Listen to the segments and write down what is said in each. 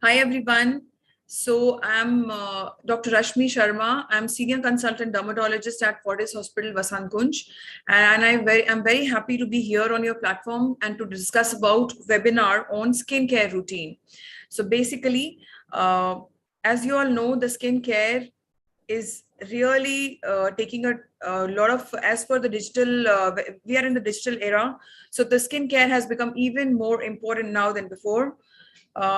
Hi everyone. So I'm Dr. Rashmi Sharma. I'm senior consultant dermatologist at Fortis Hospital, Vasant Kunj, and I'm very happy to be here on your platform and to discuss about webinar on skincare routine. So basically, as you all know, the skincare is really taking a lot of, as per the digital, we are in the digital era. So the skincare has become even more important now than before.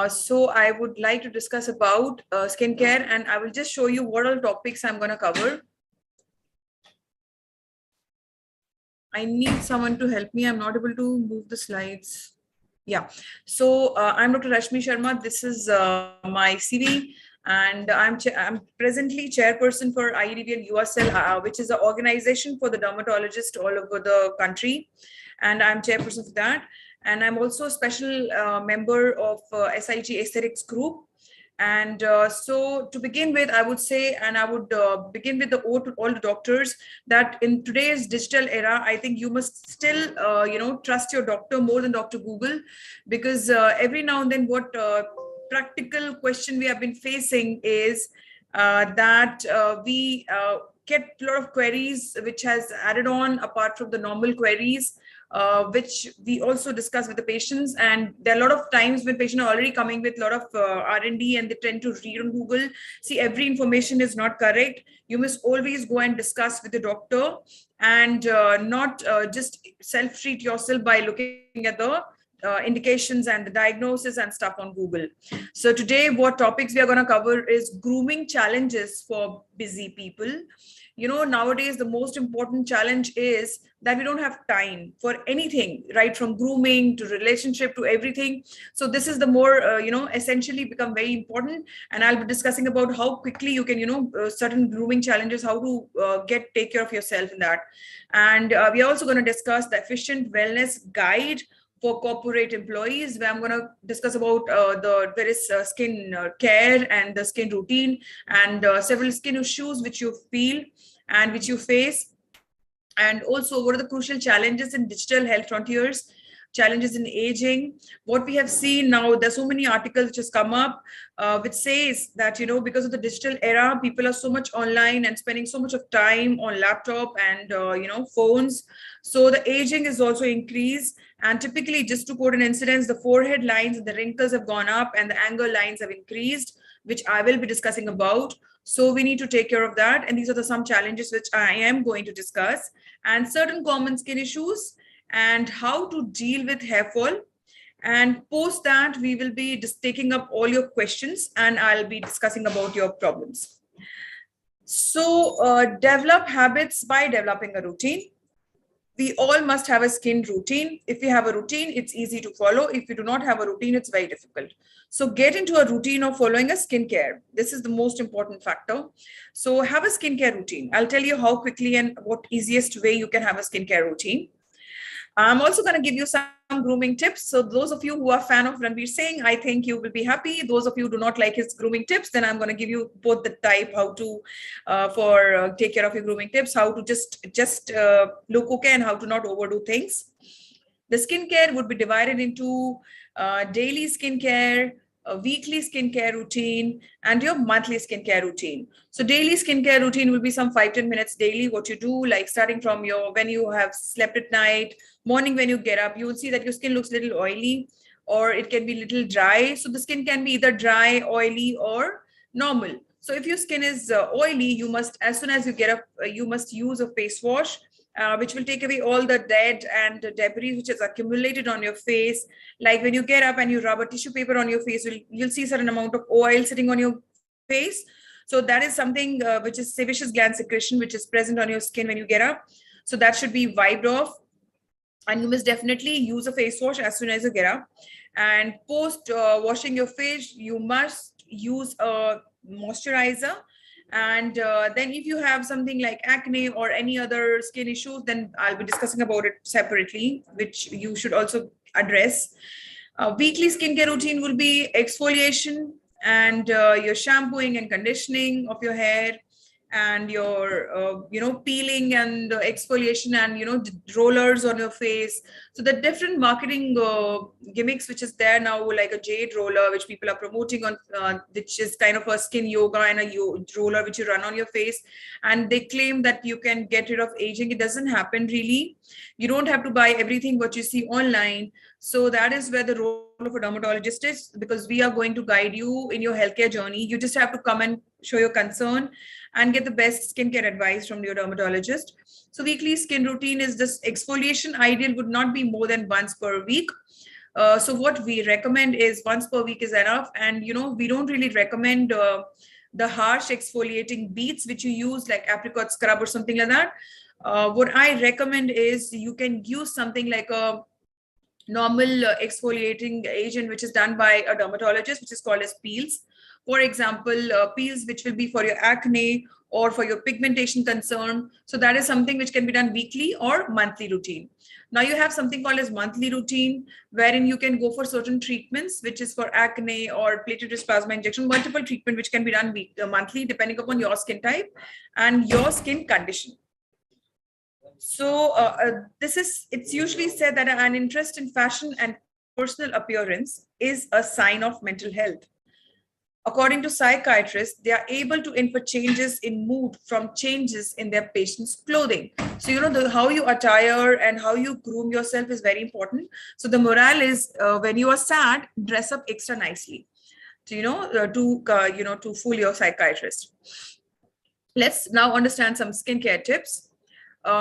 So I would like to discuss about skincare, and I will just show you what all topics I'm going to cover. I need someone to help me. I'm not able to move the slides. Yeah. So I'm Dr. Rashmi Sharma. This is my CV, and I'm presently chairperson for IEDB USL, which is an organization for the dermatologists all over the country, and I'm chairperson for that. And I'm also a special member of SIG Aesthetics Group. And so to begin with, I would say, and I would begin with the ode to all the doctors, that in today's digital era, I think you must still, trust your doctor more than Dr. Google, because every now and then what practical question we have been facing is that we get a lot of queries which has added on apart from the normal queries, which we also discuss with the patients. And there are a lot of times when patients are already coming with a lot of R&D, and they tend to read on Google. See, every information is not correct. You must always go and discuss with the doctor, and not just self-treat yourself by looking at the indications and the diagnosis and stuff on Google. So today, what topics we are going to cover is grooming challenges for busy people. You know, nowadays the most important challenge is that we don't have time for anything, right from grooming to relationship to everything. So this is the more essentially become very important, and I'll be discussing about how quickly you can, certain grooming challenges, how to take care of yourself in that. And we are also going to discuss the efficient wellness guide for corporate employees, where I'm going to discuss about the various skin care and the skin routine, and several skin issues which you feel and which you face, and also what are the crucial challenges in digital health frontiers, challenges in aging. What we have seen now, there's so many articles which has come up, which says that, because of the digital era, people are so much online and spending so much of time on laptop and phones. So the aging is also increased, and typically, just to quote an incidence, the forehead lines and the wrinkles have gone up and the angle lines have increased, which I will be discussing about. So we need to take care of that. And these are some challenges which I am going to discuss, and certain common skin issues, and how to deal with hair fall. And post that, we will be just taking up all your questions, and I'll be discussing about your problems. So develop habits by developing a routine. We all must have a skin routine. If we have a routine, it's easy to follow. If you do not have a routine, it's very difficult. So get into a routine of following a skincare. This is the most important factor. So have a skincare routine. I'll tell you how quickly and what easiest way you can have a skincare routine. I'm also going to give you some grooming tips. So those of you who are a fan of Ranveer Singh, I think you will be happy. Those of you who do not like his grooming tips, then I'm going to give you both the type, how to take care of your grooming tips, how to just look okay, and how to not overdo things. The skincare would be divided into daily skincare, a weekly skincare routine, and your monthly skincare routine. So daily skincare routine will be some 5-10 minutes daily. What you do, like starting from when you have slept at night, morning when you get up, you will see that your skin looks a little oily, or it can be a little dry. So the skin can be either dry, oily, or normal. So if your skin is oily, you must, as soon as you get up, you must use a face wash, which will take away all the dead and debris which is accumulated on your face. Like when you get up and you rub a tissue paper on your face, you'll see a certain amount of oil sitting on your face. So that is something which is sebaceous gland secretion, which is present on your skin when you get up. So that should be wiped off. And you must definitely use a face wash as soon as you get up. And post washing your face, you must use a moisturizer. And then if you have something like acne or any other skin issues, then I'll be discussing about it separately, which you should also address. Weekly skincare routine will be exfoliation and your shampooing and conditioning of your hair, and your peeling and exfoliation and rollers on your face. So the different marketing gimmicks which is there now, like a jade roller which people are promoting on, which is kind of a skin yoga and a roller which you run on your face, and they claim that you can get rid of aging. It doesn't happen really. You don't have to buy everything what you see online. So that is where the role of a dermatologist is, because we are going to guide you in your healthcare journey. You just have to come and show your concern and get the best skincare advice from your dermatologist. So weekly skin routine is this exfoliation. Ideal would not be more than once per week. So what we recommend is once per week is enough. And we don't really recommend the harsh exfoliating beads which you use, like apricot scrub or something like that. What I recommend is you can use something like a normal exfoliating agent which is done by a dermatologist, which is called as peels. For example, peels which will be for your acne or for your pigmentation concern. So that is something which can be done weekly or monthly routine. Now you have something called as monthly routine, wherein you can go for certain treatments, which is for acne or platelet-rich plasma injection, multiple treatment which can be done monthly, depending upon your skin type and your skin condition. So it's usually said that an interest in fashion and personal appearance is a sign of mental health. According to psychiatrists, they are able to infer changes in mood from changes in their patient's clothing. So, how you attire and how you groom yourself is very important. So the morale is when you are sad, dress up extra nicely. So, to fool your psychiatrist. Let's now understand some skincare tips.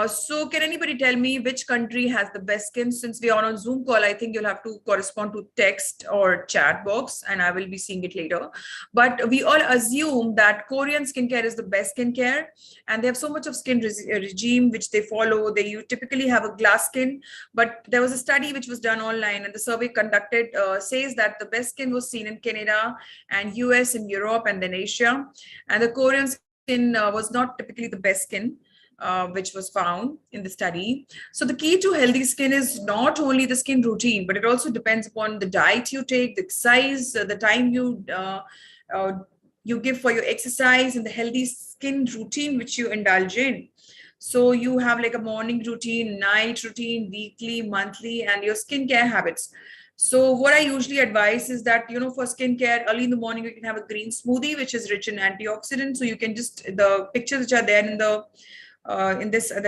So can anybody tell me which country has the best skin? Since we are on Zoom call, I think you'll have to correspond to text or chat box, and I will be seeing it later. But we all assume that Korean skincare is the best skincare, and they have so much of skin regime which they follow. They typically have a glass skin, but there was a study which was done online, and the survey conducted says that the best skin was seen in Canada and US and Europe and then Asia, and the Korean skin was not typically the best skin. Which was found in the study. So the key to healthy skin is not only the skin routine, but it also depends upon the diet you take, the exercise, the time you give for your exercise, and the healthy skin routine which you indulge in. So you have like a morning routine, night routine, weekly, monthly, and your skincare habits. So what I usually advise is that, for skincare, early in the morning, you can have a green smoothie, which is rich in antioxidants. So you can the pictures which are there in the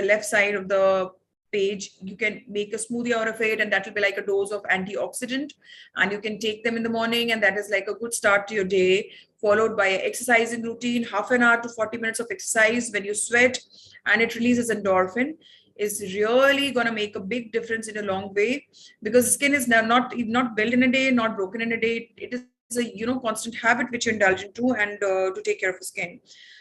left side of the page, you can make a smoothie out of it, and that will be like a dose of antioxidant, and you can take them in the morning, and that is like a good start to your day, followed by an exercising routine, half an hour to 40 minutes of exercise. When you sweat and it releases endorphin, is really going to make a big difference in a long way, because skin is not built in a day, not broken in a day. It is a constant habit which you indulge into, and to take care of your skin.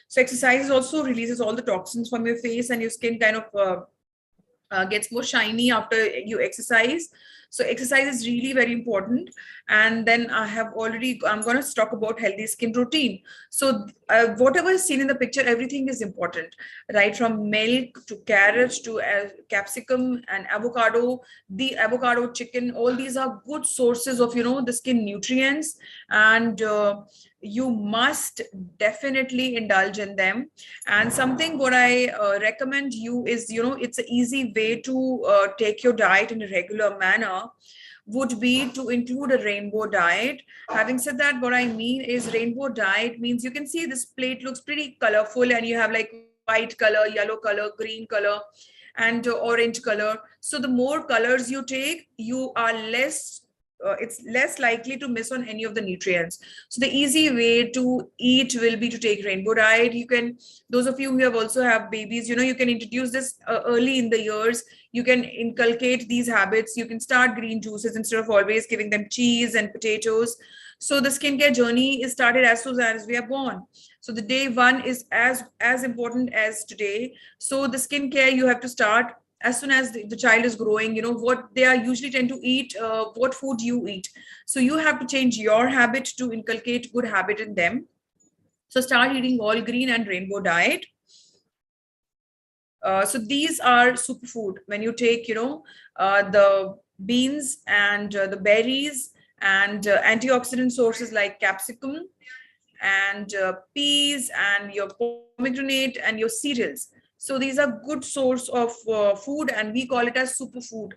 So exercise also releases all the toxins from your face, and your skin kind of gets more shiny after you exercise. So exercise is really very important. And then I'm going to talk about healthy skin routine. So whatever is seen in the picture, everything is important, right? From milk to carrot to capsicum and avocado, the avocado, chicken, all these are good sources of, the skin nutrients. And you must definitely indulge in them. And something what I recommend you is, it's an easy way to take your diet in a regular manner, would be to include a rainbow diet. Having said that, what I mean is rainbow diet means you can see this plate looks pretty colorful, and you have like white color, yellow color, green color, and orange color. So the more colors you take, you are it's less likely to miss on any of the nutrients. So the easy way to eat will be to take rainbow diet. You can, those of you who also have babies, you can introduce this early in the years. You can inculcate these habits. You can start green juices instead of always giving them cheese and potatoes. So the skincare journey is started as soon as we are born. So the day one is as important as today. So the skincare you have to start as soon as the child is growing. What they are usually tend to eat, what food you eat. So you have to change your habit to inculcate good habit in them. So start eating all green and rainbow diet. So these are superfood. When you take, the beans and the berries and antioxidant sources like capsicum and peas and your pomegranate and your cereals. So these are good source of food, and we call it as superfood.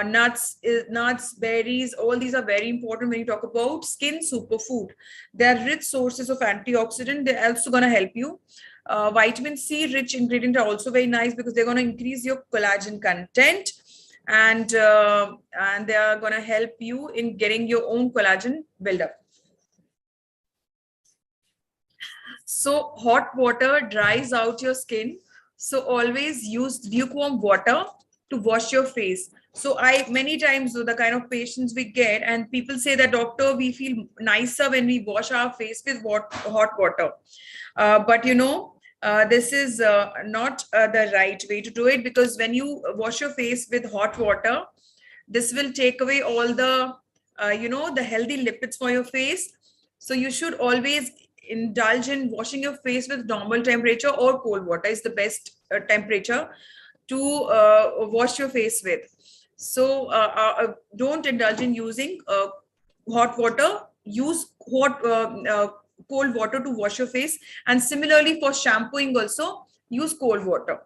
Nuts, berries, all these are very important when you talk about skin superfood. They are rich sources of antioxidant. They're also going to help you. Vitamin C rich ingredients are also very nice because they're going to increase your collagen content, and they are going to help you in getting your own collagen build up. So hot water dries out your skin. So always use lukewarm water to wash your face. So I many times the kind of patients we get, and people say that, doctor, we feel nicer when we wash our face with hot water. But this is not the right way to do it, because when you wash your face with hot water, this will take away all the the healthy lipids for your face. So you should always indulge in washing your face with normal temperature, or cold water is the best temperature to wash your face with. So don't indulge in using hot water. Use cold water to wash your face, and similarly for shampooing also use cold water.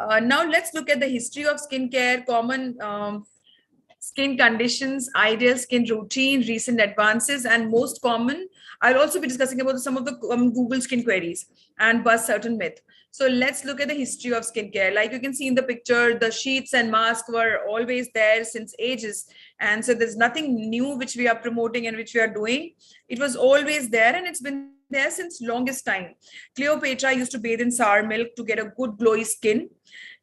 Now let's look at the history of skincare, common skin conditions, ideal skin routine, recent advances, and most common. I'll also be discussing about some of the Google skin queries and bust certain myth. So let's look at the history of skincare. Like you can see in the picture, the sheets and masks were always there since ages. And so there's nothing new which we are promoting and which we are doing. It was always there, and it's been there since longest time. Cleopatra used to bathe in sour milk to get a good glowy skin.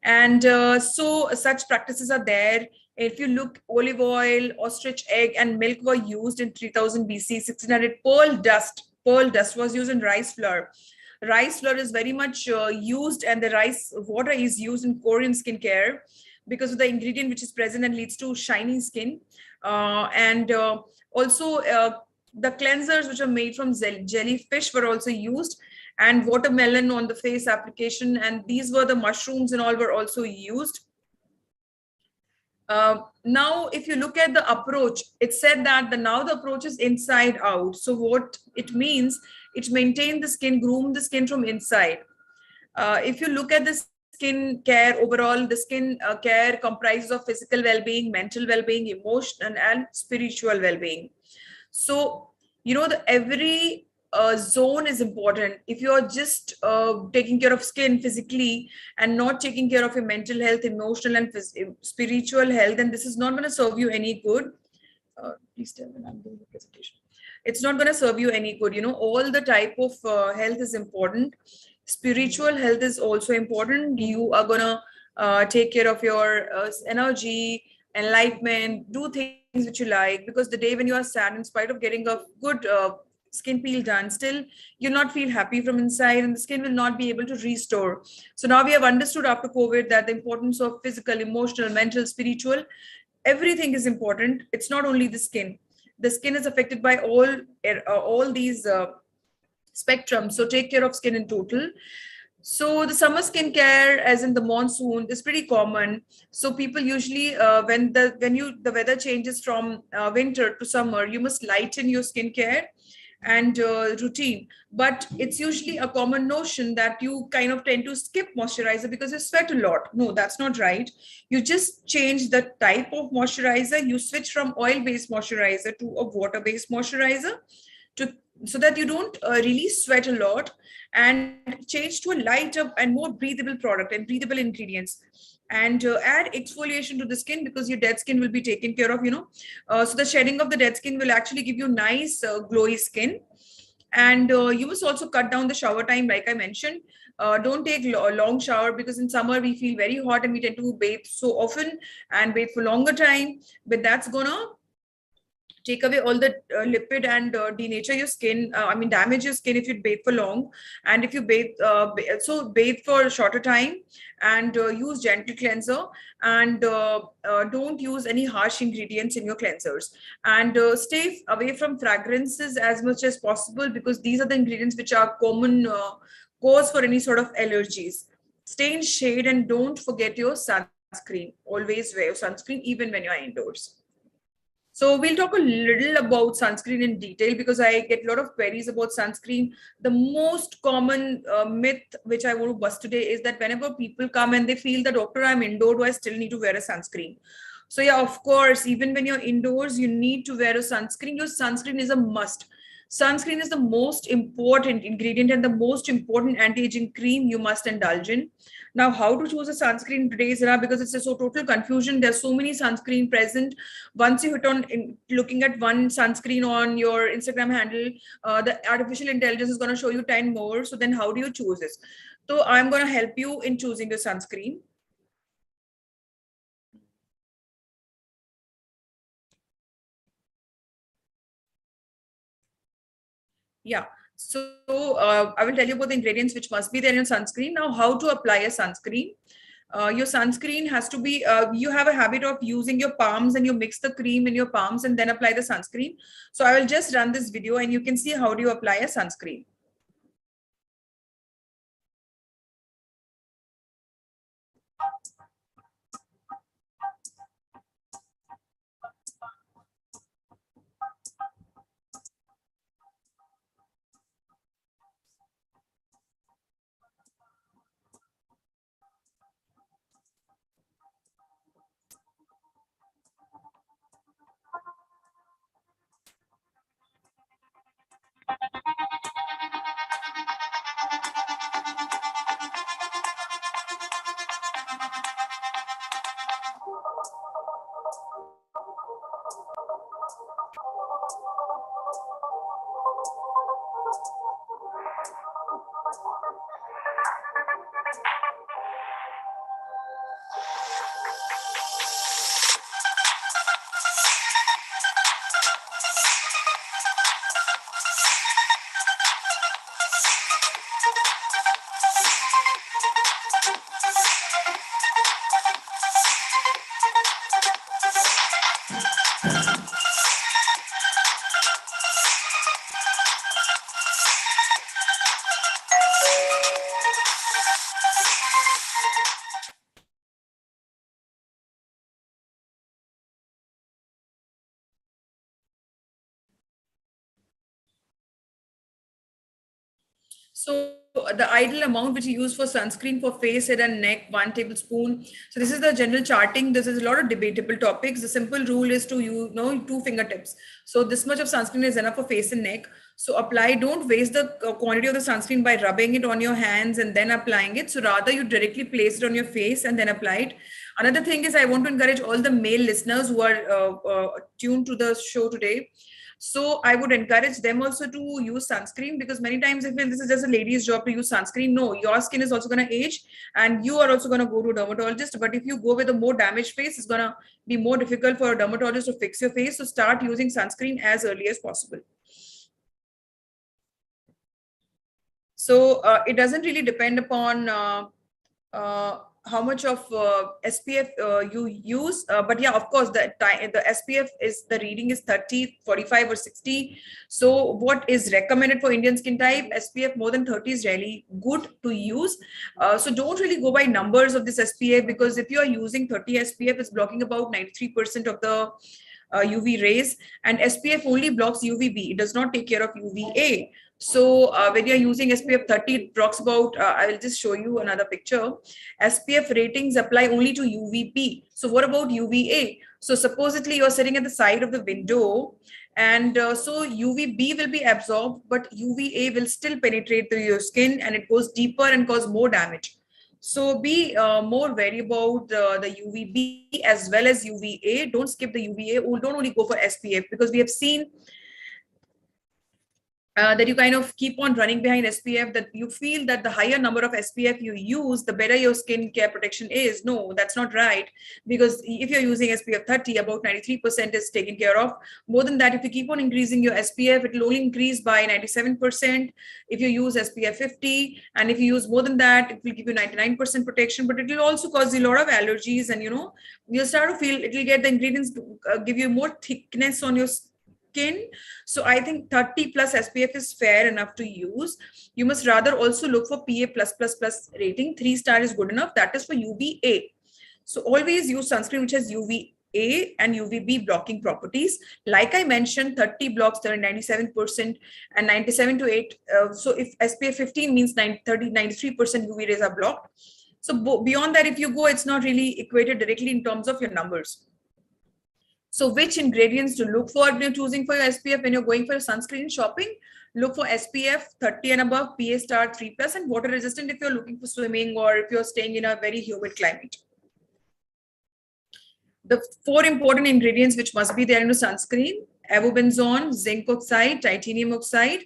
And so such practices are there. If you look, olive oil, ostrich egg, and milk were used in 3000 BC. 1600, pearl dust was used in rice flour. Rice flour is very much used, and the rice water is used in Korean skincare because of the ingredient which is present and leads to shiny skin. Also the cleansers which are made from jellyfish were also used, and watermelon on the face application, and these were the mushrooms and all were also used. Now, if you look at the approach, it said that now the approach is inside out. So what it means, it maintains the skin, groom the skin from inside. If you look at the skin care overall, the skin care comprises of physical well-being, mental well-being, emotional and spiritual well-being. So, every zone is important. If you're just taking care of skin physically and not taking care of your mental health, emotional and spiritual health, then this is not going to serve you any good. Please tell me I'm doing the presentation. It's not going to serve you any good. All the type of health is important. Spiritual health is also important. You are going to take care of your energy, enlightenment, do things which you like, because the day when you are sad, in spite of getting a good skin peel done, still you'll not feel happy from inside, and the skin will not be able to restore. So now we have understood after COVID that the importance of physical, emotional, mental, spiritual, everything is important. It's not only the skin. The skin is affected by all these spectrum. So take care of skin in total. So the summer skincare, as in the monsoon, is pretty common. So people usually, when the weather changes from winter to summer, you must lighten your skincare and routine. But it's usually a common notion that you kind of tend to skip moisturizer because you sweat a lot. No, that's not right. You just change the type of moisturizer. You switch from oil-based moisturizer to a water-based moisturizer so that you don't really sweat a lot, and change to a lighter and more breathable product and breathable ingredients, and add exfoliation to the skin, because your dead skin will be taken care of, so the shedding of the dead skin will actually give you nice glowy skin. And you must also cut down the shower time, like I mentioned. Don't take a long shower, because in summer we feel very hot and we tend to bathe so often and bathe for longer time, but that's gonna take away all the lipid and denature your skin. Damage your skin if you bathe for long. And if you bathe, bathe for a shorter time, and use gentle cleanser, and don't use any harsh ingredients in your cleansers. And stay away from fragrances as much as possible, because these are the ingredients which are common cause for any sort of allergies. Stay in shade, and don't forget your sunscreen. Always wear your sunscreen even when you're indoors. So we'll talk a little about sunscreen in detail because I get a lot of queries about sunscreen. The most common myth which I want to bust today is that whenever people come and they feel that, doctor, I'm indoor, do I still need to wear a sunscreen? So yeah, of course, even when you're indoors, you need to wear a sunscreen. Your sunscreen is a must. Sunscreen is the most important ingredient and the most important anti-aging cream you must indulge in. Now, how to choose a sunscreen in today's era, because it's a so total confusion. There's so many sunscreen present. Once you hit on looking at one sunscreen on your Instagram handle, the artificial intelligence is going to show you 10 more. So then how do you choose this? So I'm going to help you in choosing your sunscreen. Yeah. So I will tell you about the ingredients which must be there in your sunscreen. Now, how to apply a sunscreen. Your sunscreen has to be, you have a habit of using your palms and you mix the cream in your palms and then apply the sunscreen. So I will just run this video and you can see how do you apply a sunscreen. So the ideal amount which you use for sunscreen for face, head and neck, 1 tablespoon. So this is the general charting. This is a lot of debatable topics. The simple rule is to you know 2 fingertips. So this much of sunscreen is enough for face and neck. So apply, don't waste the quantity of the sunscreen by rubbing it on your hands and then applying it. So rather you directly place it on your face and then apply it. Another thing is I want to encourage all the male listeners who are tuned to the show today. So I would encourage them also to use sunscreen, because many times I feel this is just a lady's job to use sunscreen. No, your skin is also going to age and you are also going to go to a dermatologist. But if you go with a more damaged face, it's going to be more difficult for a dermatologist to fix your face. So start using sunscreen as early as possible. So it doesn't really depend upon how much of SPF you use, but yeah, of course, the SPF is, the reading is 30, 45 or 60. So what is recommended for Indian skin type? SPF more than 30 is really good to use. So don't really go by numbers of this SPF, because if you are using 30 SPF, it's blocking about 93% of the UV rays, and SPF only blocks UVB. It does not take care of UVA. So when you're using SPF 30, it blocks about, I will just show you another picture. SPF ratings apply only to UVB. So what about UVA? So supposedly you're sitting at the side of the window, and so UVB will be absorbed, but UVA will still penetrate through your skin and it goes deeper and cause more damage. So be more wary about the UVB as well as UVA. Don't skip the UVA, or don't only go for SPF, because we have seen that you kind of keep on running behind SPF, that you feel that the higher number of SPF you use, the better your skin care protection is. No, that's not right. Because if you're using SPF 30, about 93% is taken care of. More than that, if you keep on increasing your SPF, it will only increase by 97%. If you use SPF 50, and if you use more than that, it will give you 99% protection, but it will also cause you a lot of allergies. And, you know, you'll start to feel, it will get the ingredients to give you more thickness on your skin. So I think 30 plus SPF is fair enough to use. You must rather also look for PA+++ rating. 3 star is good enough. That is for UVA. So always use sunscreen which has UV UVA and UVB blocking properties. Like I mentioned, 30 blocks 97% and 97 to 8. So if SPF 15 means 93% UV rays are blocked. So beyond that, if you go, it's not really equated directly in terms of your numbers. So which ingredients to look for when you're choosing for your SPF when you're going for a sunscreen shopping? Look for SPF 30 and above, PA star 3+, and water resistant if you're looking for swimming or if you're staying in a very humid climate. The 4 important ingredients which must be there in a sunscreen: avobenzone, zinc oxide, titanium oxide.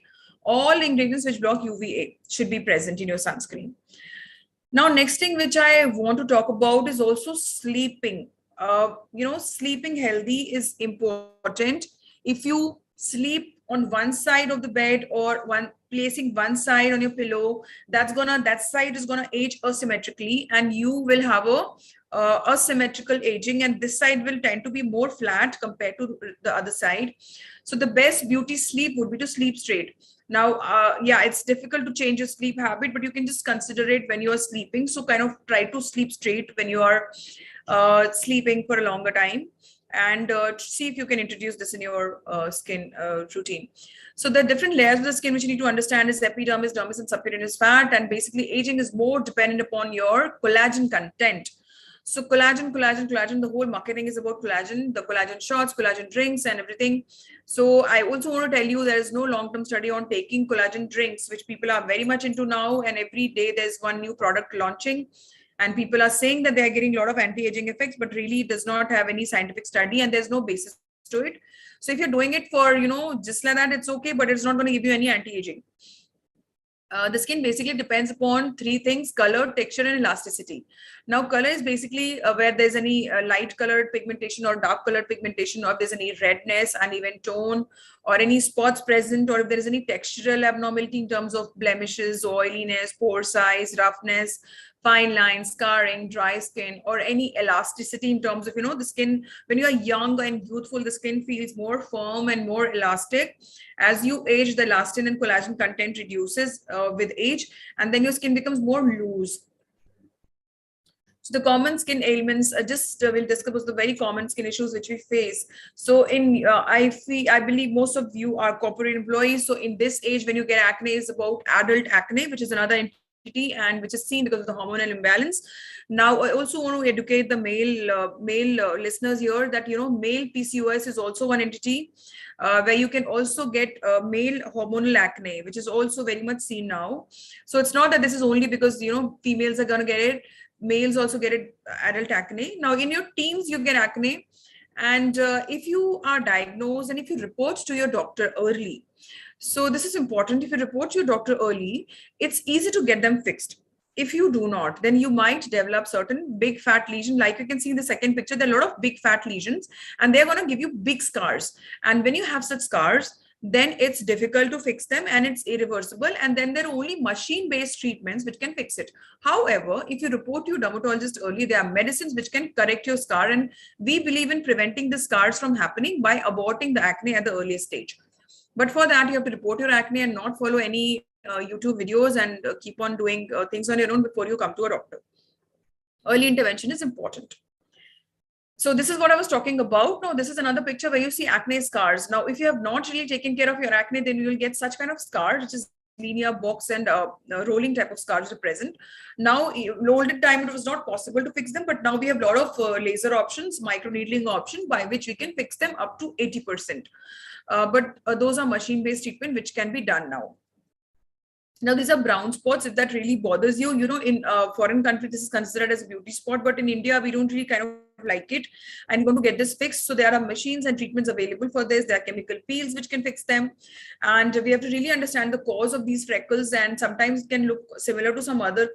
All ingredients which block UVA should be present in your sunscreen. Now, next thing which I want to talk about is also sleeping. Sleeping healthy is important. If you sleep on one side of the bed or placing one side on your pillow, that side is gonna age asymmetrically, and you will have a asymmetrical aging, and this side will tend to be more flat compared to the other side. So the best beauty sleep would be to sleep straight. Now, it's difficult to change your sleep habit, but you can just consider it when you are sleeping. So kind of try to sleep straight when you are sleeping for a longer time, and see if you can introduce this in your skin routine. So the different layers of the skin which you need to understand is epidermis, dermis, and subcutaneous fat. And basically aging is more dependent upon your collagen content. So collagen, the whole marketing is about collagen, the collagen shots, collagen drinks and everything. So I also want to tell you there is no long-term study on taking collagen drinks, which people are very much into now. And every day there's one new product launching. And people are saying that they're getting a lot of anti-aging effects, but really it does not have any scientific study and there's no basis to it. So if you're doing it for, just like that, it's okay, but it's not going to give you any anti-aging. The skin basically depends upon 3 things: color, texture, and elasticity. Now, color is basically where there's any light colored pigmentation or dark colored pigmentation, or if there's any redness, uneven tone, or any spots present, or if there is any textural abnormality in terms of blemishes, oiliness, pore size, roughness, fine lines, scarring, dry skin, or any elasticity in terms of, the skin. When you are young and youthful, the skin feels more firm and more elastic. As you age, the elastin and collagen content reduces with age, and then your skin becomes more loose. So the common skin ailments, we'll discuss the very common skin issues which we face. So I believe most of you are corporate employees. So in this age, when you get acne, is about adult acne, which is another entity and which is seen because of the hormonal imbalance. Now, I also want to educate the male listeners here that, male PCOS is also one entity where you can also get male hormonal acne, which is also very much seen now. So it's not that this is only because, females are going to get it. Males also get it, adult acne. Now, in your teens, you get acne. And if you are diagnosed and if you report to your doctor early, so this is important. If you report to your doctor early, it's easy to get them fixed. If you do not, then you might develop certain big fat lesion. Like you can see in the second picture, there are a lot of big fat lesions and they're going to give you big scars. And when you have such scars, then it's difficult to fix them and it's irreversible. And then there are only machine-based treatments which can fix it. However, if you report to your dermatologist early, there are medicines which can correct your scar. And we believe in preventing the scars from happening by aborting the acne at the earliest stage. But for that, you have to report your acne and not follow any YouTube videos and keep on doing things on your own before you come to a doctor. Early intervention is important. So this is what I was talking about. Now, this is another picture where you see acne scars. Now, if you have not really taken care of your acne, then you will get such kind of scars, which is linear box and rolling type of scars are present. Now, older time, it was not possible to fix them, but now we have a lot of laser options, microneedling option, by which we can fix them up to 80%. But those are machine-based treatment, which can be done now. Now, these are brown spots. If that really bothers you, in foreign countries, this is considered as a beauty spot. But in India, we don't really kind of like it. And we're going to get this fixed. So there are machines and treatments available for this. There are chemical peels which can fix them. And we have to really understand the cause of these freckles. And sometimes it can look similar to some other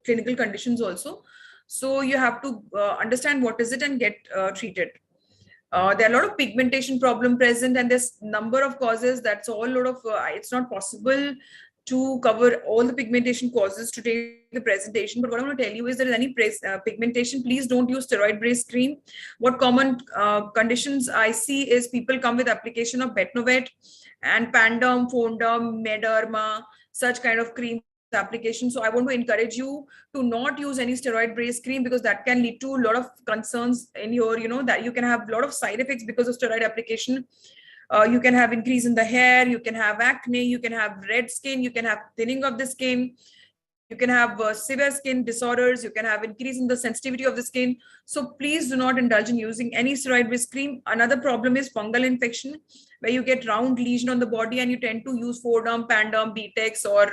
clinical conditions also. So you have to understand what is it and get treated. There are a lot of pigmentation problem present, and there's number of causes. That's all a lot of, it's not possible to cover all the pigmentation causes to take the presentation. But what I want to tell you is that if any pigmentation, please don't use steroid-based cream. What common conditions I see is people come with application of Betnovet and Panderm, Fonderm, Mederma, such kind of cream application. So I want to encourage you to not use any steroid based cream, because that can lead to a lot of concerns in your, that you can have a lot of side effects because of steroid application. You can have increase in the hair, you can have acne, you can have red skin, you can have thinning of the skin, you can have severe skin disorders, you can have increase in the sensitivity of the skin. So please do not indulge in using any steroid based cream. Another problem is fungal infection, where you get round lesion on the body and you tend to use Forderm, Panderm, Btex, or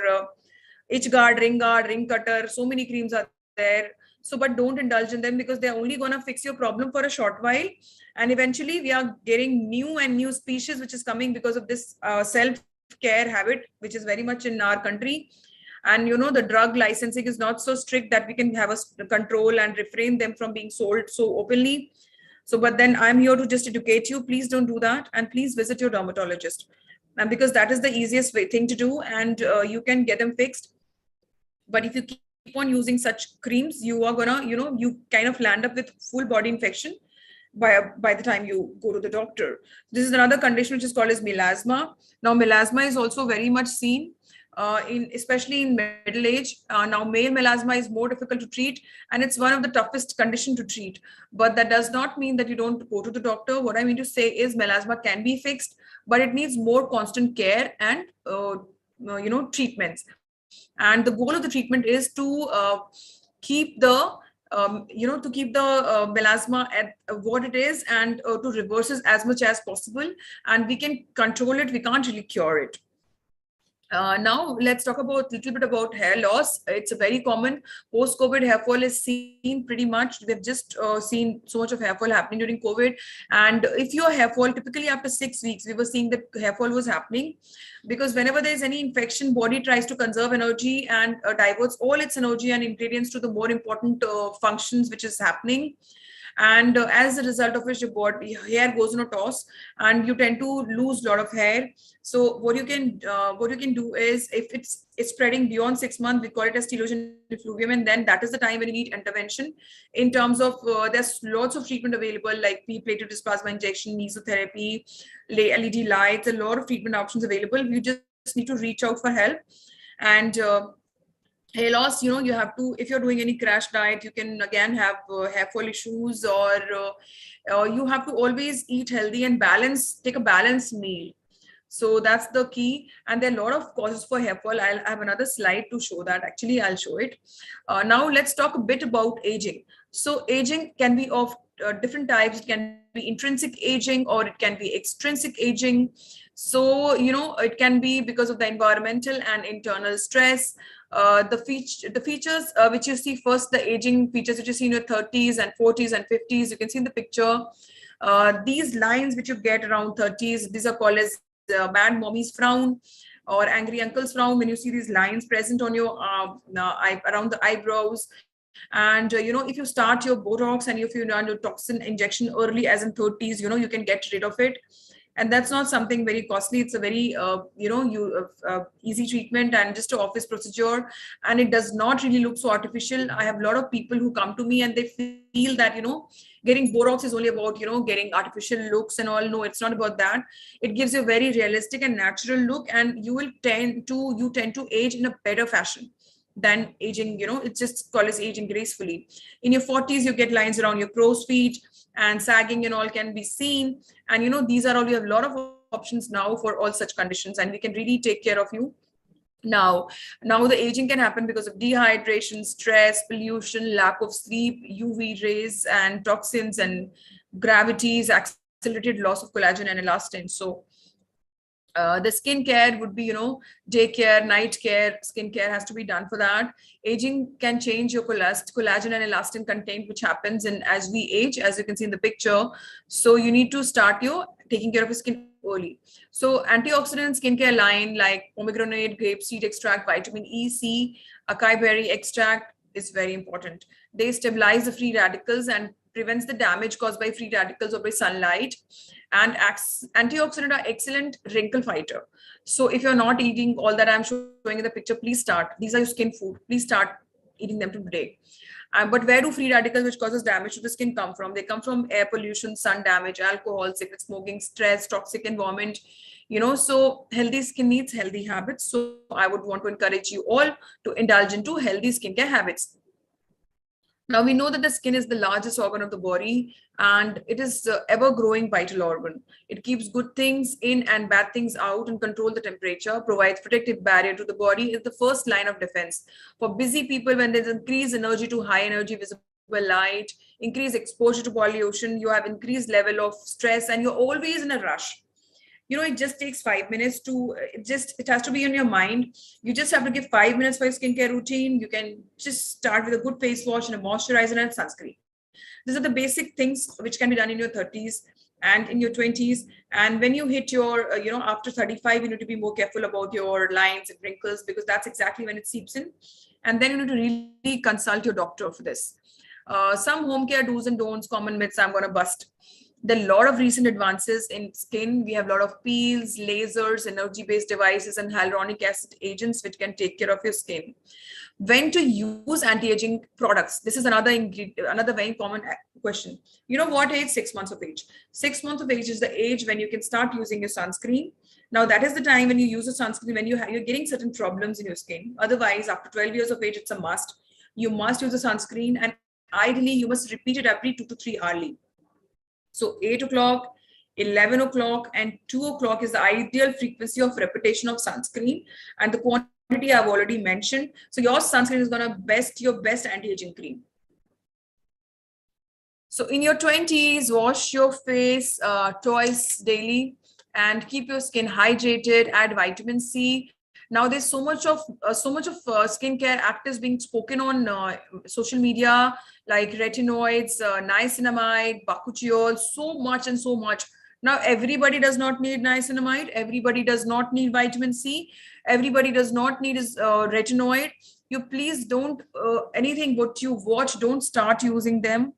itch guard, ring cutter. So many creams are there. So, but don't indulge in them, because they're only going to fix your problem for a short while. And eventually we are getting new species, which is coming because of this self-care habit, which is very much in our country. And the drug licensing is not so strict that we can have a control and refrain them from being sold so openly. So, but then I'm here to just educate you. Please don't do that, and please visit your dermatologist. And because that is the easiest thing to do, and you can get them fixed. But if you keep on using such creams, you are gonna, you kind of land up with full body infection by the time you go to the doctor. This is another condition which is called as melasma. Now, melasma is also very much seen especially in middle age. Now, male melasma is more difficult to treat, and it's one of the toughest condition to treat. But that does not mean that you don't go to the doctor. What I mean to say is melasma can be fixed, but it needs more constant care and treatments. And the goal of the treatment is to keep the melasma at what it is, and to reverse it as much as possible. And we can control it. We can't really cure it. Now let's talk about a little bit about hair loss. It's a very common post-COVID hair fall is seen pretty much. We've just seen so much of hair fall happening during COVID. And if your hair fall, typically after 6 weeks, we were seeing that hair fall was happening, because whenever there's any infection, body tries to conserve energy and diverts all its energy and ingredients to the more important functions which is happening. And as a result of which, your body hair goes in a toss, and you tend to lose a lot of hair. So what you can do is, if it's spreading beyond 6 months, we call it as telogen effluvium, and then that is the time when you need intervention. In terms of there's lots of treatment available, like platelet plasma injection, mesotherapy, LED lights, a lot of treatment options available. You just need to reach out for help. And hair loss, you have to, if you're doing any crash diet, you can again have hair fall issues, or you have to always eat healthy and take a balanced meal. So that's the key. And there are a lot of causes for hair fall. I'll have another slide to show that. Actually, I'll show it. Now let's talk a bit about aging. So aging can be of different types. It can be intrinsic aging, or it can be extrinsic aging. So, it can be because of the environmental and internal stress. The features which you see first, the aging features which you see in your 30s and 40s and 50s, you can see in the picture. These lines which you get around 30s, these are called as mad mommy's frown or angry uncle's frown. When you see these lines present on your around the eyebrows. And if you start your Botox and if you run your toxin injection early, as in 30s, you can get rid of it. And that's not something very costly. It's a very easy treatment and just an office procedure, and it does not really look so artificial. I have a lot of people who come to me and they feel that getting Botox is only about getting artificial looks and all. No, it's not about that. It gives you a very realistic and natural look, and you tend to age in a better fashion than aging. It's just called as aging gracefully. In your 40s, you get lines around your crow's feet, and sagging and all can be seen. And these are all, we have a lot of options now for all such conditions, and we can really take care of you. Now the aging can happen because of dehydration, stress, pollution, lack of sleep, UV rays and toxins, and gravities, accelerated loss of collagen and elastin. So the skin care would be, day care, night care. Skin care has to be done for that. Aging can change your collagen and elastin content, which happens as we age, as you can see in the picture. So you need to start taking care of your skin early. So antioxidant skincare line like pomegranate, grapeseed extract, vitamin E, C, acai berry extract is very important. They stabilize the free radicals and prevents the damage caused by free radicals or by sunlight. And antioxidants are excellent wrinkle fighter. So if you're not eating all that I'm showing in the picture, please start. These are your skin food. Please start eating them today. But where do free radicals which causes damage to the skin come from? They come from air pollution, sun damage, alcohol, cigarette smoking, stress, toxic environment, So healthy skin needs healthy habits. So I would want to encourage you all to indulge into healthy skincare habits. Now we know that the skin is the largest organ of the body, and it is the ever growing vital organ. It keeps good things in and bad things out and control the temperature, provides protective barrier to the body, is the first line of defense. For busy people, when there's increased energy to high energy visible light, increased exposure to pollution, you have increased level of stress and you're always in a rush. It just takes 5 minutes to it has to be in your mind. You just have to give 5 minutes for your skincare routine. You can just start with a good face wash and a moisturizer and sunscreen. These are the basic things which can be done in your 30s and in your 20s. And when you hit your after 35, you need to be more careful about your lines and wrinkles, because that's exactly when it seeps in. And then you need to really consult your doctor for this. Some home care do's and don'ts, common myths I'm going to bust. There are a lot of recent advances in skin. We have a lot of peels, lasers, energy-based devices, and hyaluronic acid agents which can take care of your skin. When to use anti-aging products? This is another very common question. You know what age? 6 months of age. 6 months of age is the age when you can start using your sunscreen. Now that is the time when you use a sunscreen when you're getting certain problems in your skin. Otherwise, after 12 years of age, it's a must. You must use a sunscreen, and ideally you must repeat it every 2 to 3 hourly. So 8 o'clock, 11 o'clock, and 2 o'clock is the ideal frequency of repetition of sunscreen, and the quantity I've already mentioned. So your sunscreen is going to best your best anti-aging cream. So in your 20s, wash your face twice daily and keep your skin hydrated. Add vitamin C. Now there's so much of skincare actives being spoken on social media, like retinoids, niacinamide, bakuchiol, so much and so much. Now everybody does not need niacinamide. Everybody does not need vitamin C. Everybody does not need retinoid. You please don't anything what you watch, don't start using them,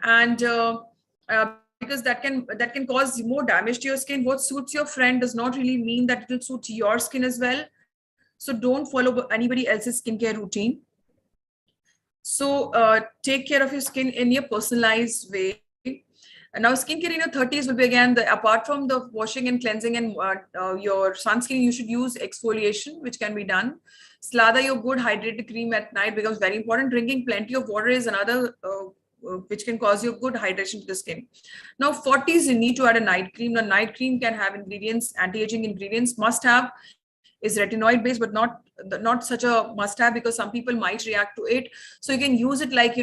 and because that can cause more damage to your skin. What suits your friend does not really mean that it will suit your skin as well. So don't follow anybody else's skincare routine. So take care of your skin in your personalized way. And now skincare in your 30s will be again, apart from the washing and cleansing and your sunscreen, you should use exfoliation, which can be done. Slather your good hydrated cream at night becomes very important. Drinking plenty of water is another which can cause you good hydration to the skin. Now 40s, you need to add a night cream. The night cream can have ingredients, anti-aging ingredients. Must have is retinoid based, but not such a must have, because some people might react to it. So you can use it like,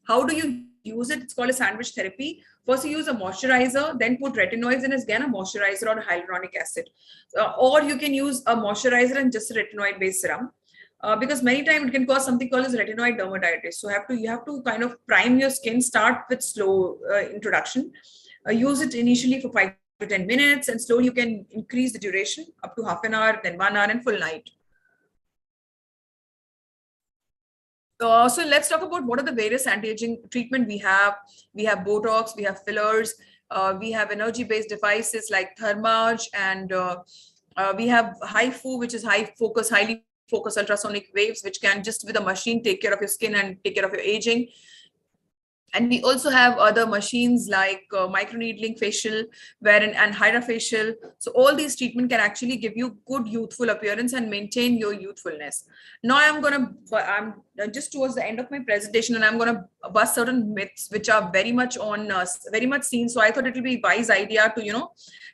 how do you use it? It's called a sandwich therapy. First you use a moisturizer, then put retinoids and again a moisturizer or a hyaluronic acid. Or you can use a moisturizer and just a retinoid based serum. Because many times it can cause something called as retinoid dermatitis. So you have to kind of prime your skin, start with slow introduction. Use it initially for 5 to 10 minutes, and slowly you can increase the duration up to half an hour, then 1 hour, and full night. So let's talk about what are the various anti-aging treatment we have. We have Botox, we have fillers, we have energy-based devices like Thermage, and we have HIFU, which is highly focused ultrasonic waves, which can just with a machine take care of your skin and take care of your aging. And we also have other machines like microneedling facial, and hydrofacial. So all these treatment can actually give you good youthful appearance and maintain your youthfulness. Now I'm just towards the end of my presentation, and I'm gonna bust certain myths which are very much seen. So I thought it will be a wise idea to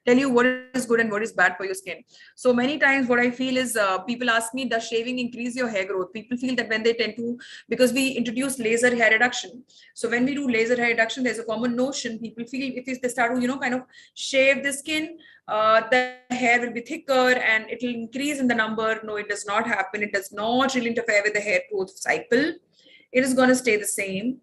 tell you what is good and what is bad for your skin. So many times what I feel is people ask me, does shaving increase your hair growth? People feel that when they tend to, because we introduce laser hair reduction. So when we do laser hair reduction, there's a common notion. People feel if they start to, kind of shave the skin, the hair will be thicker and it will increase in the number. No, it does not happen. It does not really interfere with the hair growth cycle. It is going to stay the same.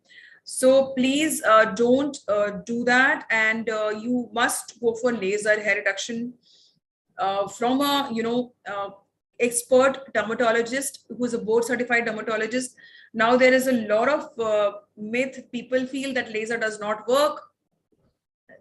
So please don't do that. And you must go for laser hair reduction from a, expert dermatologist who's a board certified dermatologist. Now there is a lot of myth. People feel that laser does not work.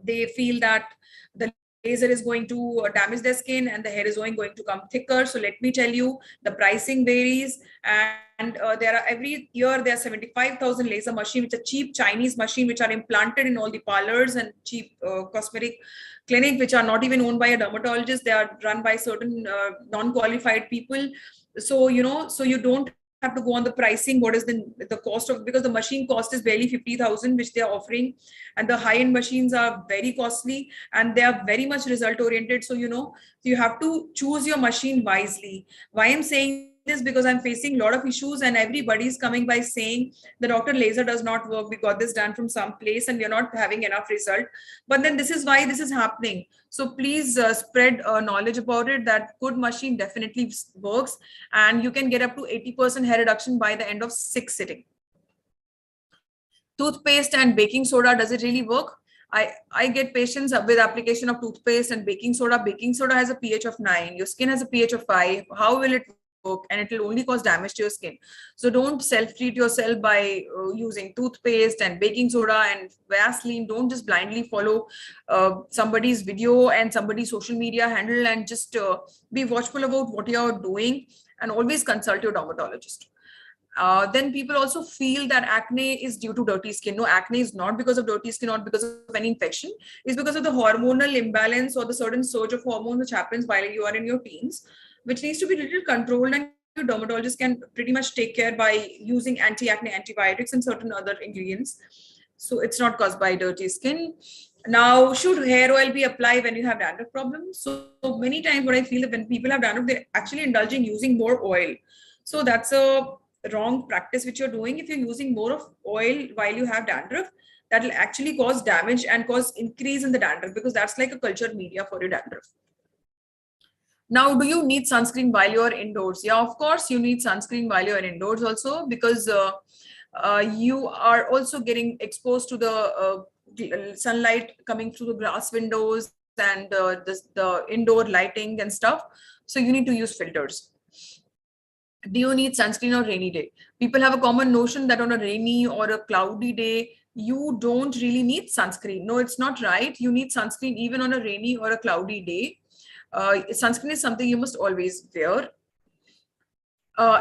They feel that the laser is going to damage their skin and the hair is going to come thicker. So let me tell you, the pricing varies, and there are every year there are 75,000 laser machine, which are cheap Chinese machine, which are implanted in all the parlors and cheap cosmetic clinic, which are not even owned by a dermatologist. They are run by certain non-qualified people. So so you don't have to go on the pricing. What is the cost of, because the machine cost is barely 50,000, which they are offering, and the high-end machines are very costly and they are very much result oriented. So you have to choose your machine wisely. Why I'm saying this? Because I'm facing a lot of issues and everybody's coming by saying the doctor, laser does not work, we got this done from some place and we're not having enough result. But then this is why this is happening. So please spread knowledge about it, that good machine definitely works, and you can get up to 80% hair reduction by the end of 6 sitting. Toothpaste and baking soda, does it really work? I get patients with application of toothpaste and baking soda. Baking soda has a pH of 9. Your skin has a pH of 5. How will it work? And it will only cause damage to your skin. So don't self-treat yourself by using toothpaste and baking soda and Vaseline. Don't just blindly follow somebody's video and somebody's social media handle, and just be watchful about what you're doing, and always consult your dermatologist. Then people also feel that acne is due to dirty skin. No, acne is not because of dirty skin, not because of any infection. It's because of the hormonal imbalance or the certain surge of hormones which happens while you are in your teens, which needs to be little controlled, and your dermatologist can pretty much take care by using anti-acne antibiotics and certain other ingredients. So it's not caused by dirty skin. Now, should hair oil be applied when you have dandruff problems? So many times what I feel that when people have dandruff, they're actually indulging using more oil. So that's a wrong practice which you're doing. If you're using more of oil while you have dandruff, that will actually cause damage and cause increase in the dandruff, because that's like a cultured media for your dandruff. Now, do you need sunscreen while you're indoors? Yeah, of course you need sunscreen while you're indoors also, because you are also getting exposed to the sunlight coming through the glass windows and the indoor lighting and stuff. So you need to use filters. Do you need sunscreen on rainy day? People have a common notion that on a rainy or a cloudy day, you don't really need sunscreen. No, it's not right. You need sunscreen even on a rainy or a cloudy day. Sunscreen is something you must always wear.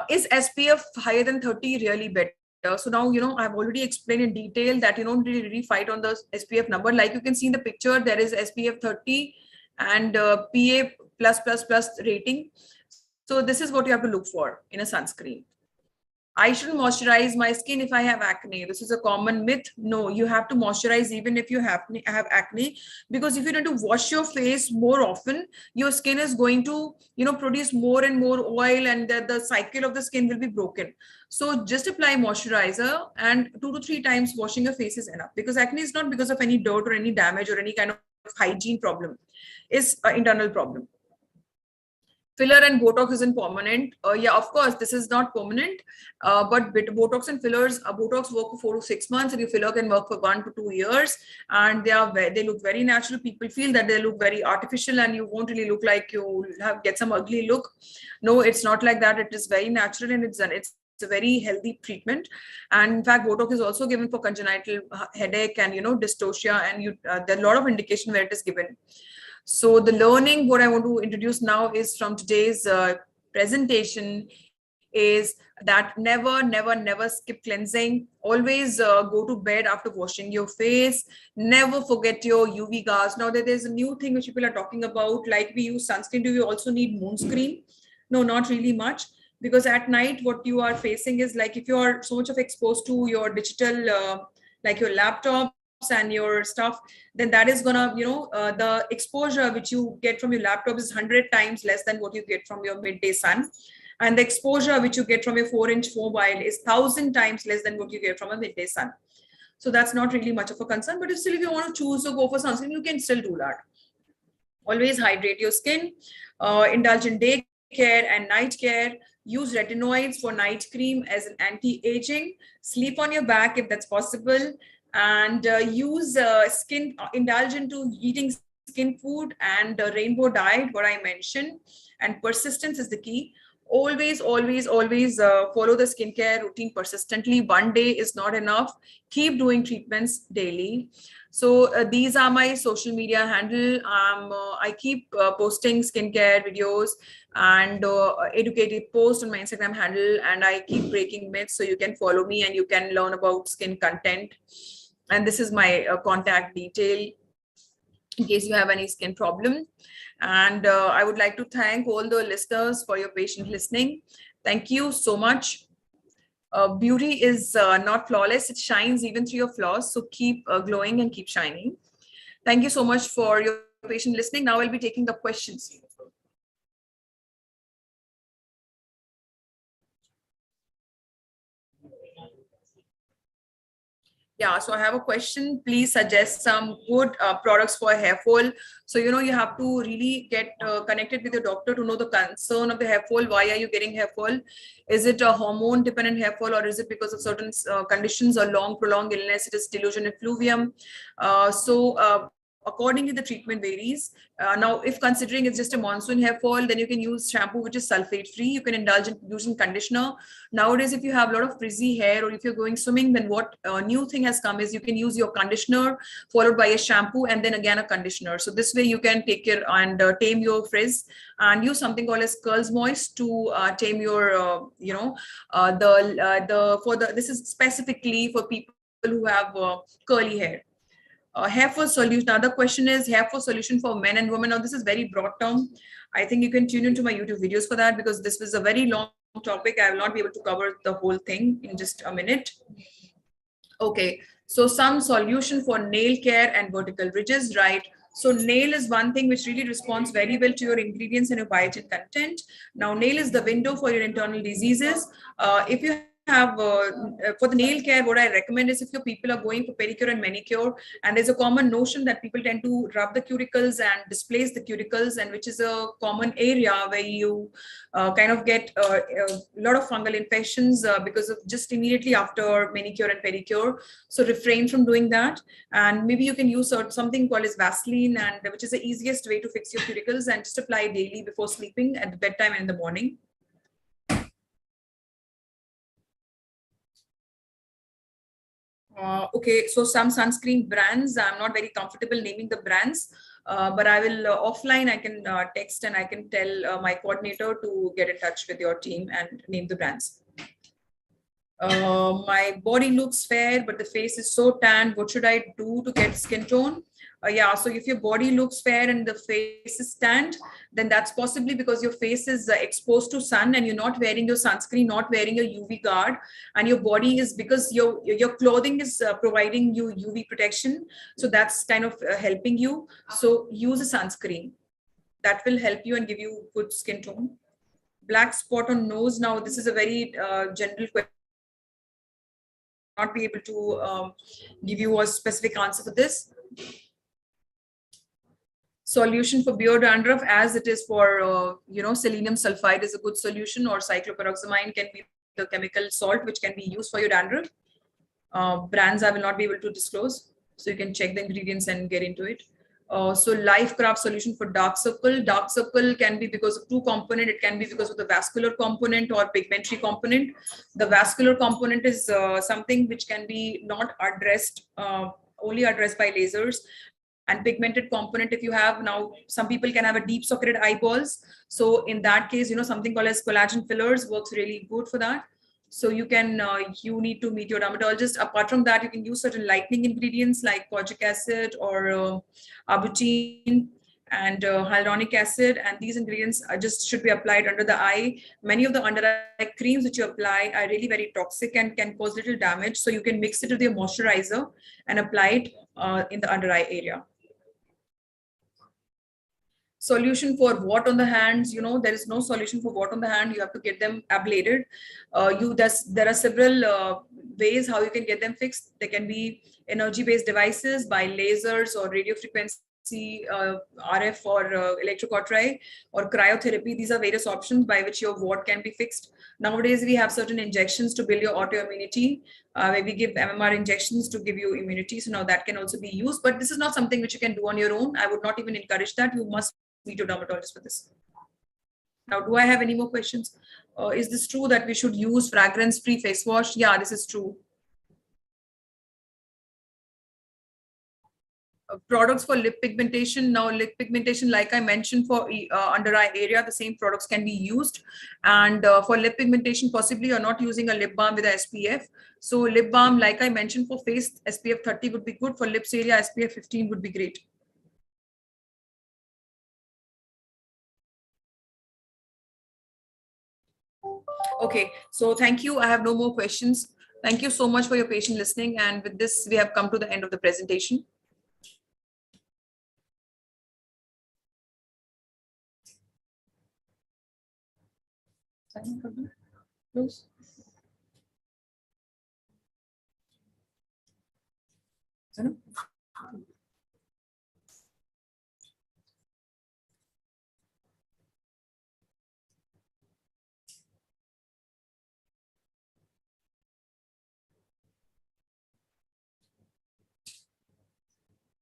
Is SPF higher than 30 really better? So now, I've already explained in detail that you don't really fight on the SPF number. Like you can see in the picture, there is SPF 30 and PA+++ rating. So this is what you have to look for in a sunscreen. I shouldn't moisturize my skin if I have acne. This is a common myth. No, you have to moisturize even if you have acne, because if you need to wash your face more often, your skin is going to, produce more and more oil, and the cycle of the skin will be broken. So just apply moisturizer, and 2 to 3 times washing your face is enough, because acne is not because of any dirt or any damage or any kind of hygiene problem. It's an internal problem. Filler and Botox isn't permanent. Yeah, of course, this is not permanent. But Botox and fillers, Botox work for 4 to 6 months, and your filler can work for 1 to 2 years. And they look very natural. People feel that they look very artificial, and you won't really look like you get some ugly look. No, it's not like that. It is very natural, and it's a very healthy treatment. And in fact, Botox is also given for congenital headache and dystocia, and there are a lot of indication where it is given. So the learning, what I want to introduce now is from today's presentation, is that never skip cleansing. Always go to bed after washing your face. Never forget your UV guards. Now there's a new thing which people are talking about, like we use sunscreen. Do you also need moon screen? No, not really much, because at night what you are facing is, like, if you are so much of exposed to your digital, like your laptop and your stuff, then that is gonna, the exposure which you get from your laptop is 100 times less than what you get from your midday sun, and the exposure which you get from your 4-inch mobile is 1,000 times less than what you get from a midday sun. So that's not really much of a concern. But if you want to choose to go for sunscreen, you can still do that. Always hydrate your skin. Indulge in day care and night care. Use retinoids for night cream as an anti-aging. Sleep on your back if that's possible. And use indulge into eating skin food and rainbow diet, what I mentioned, and persistence is the key. always follow the skincare routine persistently. One day is not enough. Keep doing treatments daily. So these are my social media handle. I keep posting skincare videos and educative posts on my Instagram handle, and I keep breaking myths, so you can follow me and you can learn about skin content. And this is my contact detail in case you have any skin problem. And I would like to thank all the listeners for your patient listening. Thank you so much. Beauty is not flawless, it shines even through your flaws. So keep glowing and keep shining. Thank you so much for your patient listening. Now I'll be taking the questions. Yeah, so I have a question. Please suggest some good products for hair fall. So, you have to really get connected with your doctor to know the concern of the hair fall. Why are you getting hair fall? Is it a hormone dependent hair fall, or is it because of certain conditions or long prolonged illness? It is delusion effluvium. Accordingly, the treatment varies. Now, if considering it's just a monsoon hair fall, then you can use shampoo which is sulfate free. You can indulge in using conditioner. Nowadays, if you have a lot of frizzy hair or if you're going swimming, then what new thing has come is you can use your conditioner followed by a shampoo and then again a conditioner. So this way you can take care and tame your frizz, and use something called as Curls Moist to tame your, this is specifically for people who have curly hair. Hair fall solution. Another question is hair fall solution for men and women. Now, this is very broad term. I think you can tune into my YouTube videos for that, because this was a very long topic. I will not be able to cover the whole thing in just a minute. Okay, so some solution for nail care and vertical ridges, right? So nail is one thing which really responds very well to your ingredients and your biotin content. Now, nail is the window for your internal diseases. If you have for the nail care, what I recommend is if your people are going for pedicure and manicure, and there's a common notion that people tend to rub the cuticles and displace the cuticles, and which is a common area where you kind of get a lot of fungal infections because of just immediately after manicure and pedicure. So refrain from doing that, and maybe you can use something called as Vaseline, and which is the easiest way to fix your cuticles, and just apply daily before sleeping, at the bedtime and in the morning. Okay, so some sunscreen brands, I'm not very comfortable naming the brands, but I will offline, I can text and I can tell my coordinator to get in touch with your team and name the brands. My body looks fair, but the face is so tan. What should I do to get skin tone? Yeah, so if your body looks fair and the face is tanned, then that's possibly because your face is exposed to sun and you're not wearing your sunscreen, not wearing your UV guard, and your body is, because your clothing is providing you UV protection. So that's kind of helping you. So use a sunscreen. That will help you and give you good skin tone. Black spot on nose. Now, this is a very general question. Not be able to give you a specific answer for this. Solution for beard dandruff, as it is for selenium sulfide is a good solution, or cycloperoxamine can be the chemical salt which can be used for your dandruff. Brands I will not be able to disclose, so you can check the ingredients and get into it. So Life Craft solution for dark circle. Dark circle can be because of two component. It can be because of the vascular component or pigmentary component. The vascular component is something which can be not addressed, only addressed by lasers. And pigmented component, if you have, now some people can have a deep socketed eyeballs. So in that case, something called as collagen fillers works really good for that. So you can, you need to meet your dermatologist. Apart from that, you can use certain lightening ingredients like kojic acid or arbutin and hyaluronic acid. And these ingredients just should be applied under the eye. Many of the under eye creams which you apply are really very toxic and can cause little damage. So you can mix it with your moisturizer and apply it in the under eye area. Solution for wart on the hands, there is no solution for wart on the hand. You have to get them ablated. There are several ways how you can get them fixed. There can be energy based devices by lasers or radio frequency, RF or electrocautery or cryotherapy. These are various options by which your wart can be fixed. Nowadays we have certain injections to build your autoimmunity, where we give MMR injections to give you immunity. So now that can also be used, but this is not something which you can do on your own. I would not even encourage that. You must meet your dermatologist for this. Now, do I have any more questions? Is this true that we should use fragrance-free face wash? Yeah, this is true. Products for lip pigmentation. Now, lip pigmentation, like I mentioned, for under eye area, the same products can be used. And for lip pigmentation, possibly you're not using a lip balm with a SPF. So lip balm, like I mentioned, for face, SPF 30 would be good. For lips area, SPF 15 would be great. Okay, so thank you. I have no more questions. Thank you so much for your patient listening. And with this, we have come to the end of the presentation. Close.